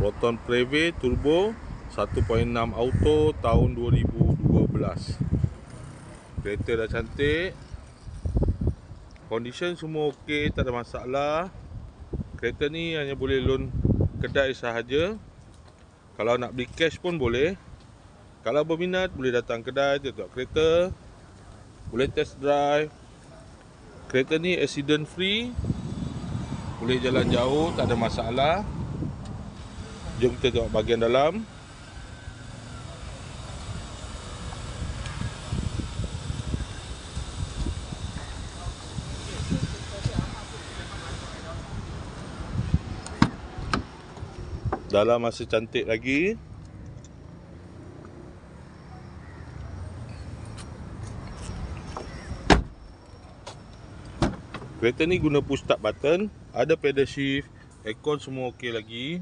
Proton Preve Turbo 1.6 auto tahun 2012. Kereta dah cantik, condition semua okey, tak ada masalah. Kereta ni hanya boleh loan kedai sahaja. Kalau nak beli cash pun boleh. Kalau berminat boleh datang kedai, tengok kereta, boleh test drive. Kereta ni accident free, boleh jalan jauh, tak ada masalah. Jom kita tengok bahagian dalam. Dalam masih cantik lagi. Kereta ni guna push start button, ada pedal shift, aircon semua okey lagi.